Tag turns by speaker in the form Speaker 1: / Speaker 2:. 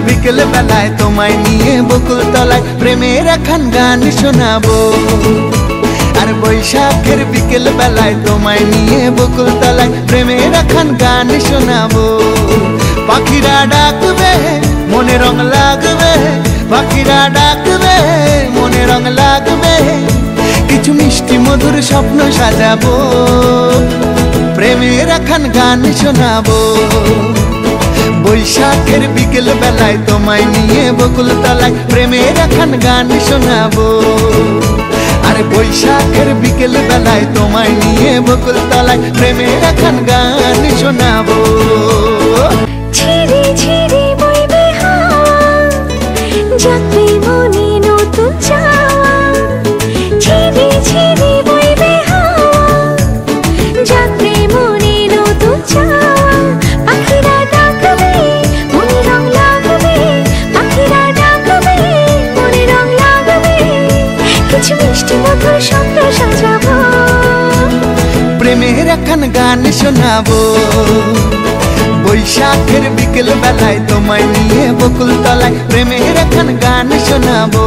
Speaker 1: বিকেল বেলায় তোমায় নিয়ে বকুল তলায় প্রেমের একখান গান শোনাবো। আর বৈশাখের বিকেল বেলায় তোমায় নিয়ে বকুল তলায় প্রেমের একখান গান শোনাবো। পাখিরা ডাকবে মনে রং লাগবে, পাখিরা ডাকবে মনে রং লাগবে, কিছু মিষ্টি মধুর স্বপ্ন সাজাবো, প্রেমের একখান গান শোনাবো। বৈশাখের বিকেল বেলায় তোমায় নিয়ে বকুল তলায় প্রেমের একখান গান শোনাবো। আর বৈশাখের বিকেল বেলায় তোমায় নিয়ে বকুল তলায় প্রেমের একখান গান শোনাবো।
Speaker 2: ঝিরি ঝিরি বইবে হাওয়া, জাগবে মনে নতুন চাওয়া। ঝিরি ঝিরি বইবে হাওয়া, জাগবে মনে নতুন চাওয়া। পাখিরা ডাকবে মনে রং লাগবে, পাখিরা ডাকবে মনে রং লাগবে, কিছু মিষ্টি মধুর স্বপ্ন সাজাবো,
Speaker 1: প্রেমের একখান গান শোনাবো। বৈশাখের বিকেল বেলায় তোমায় নিয়ে বকুল তলায় প্রেমের একখান গান শোনাবো।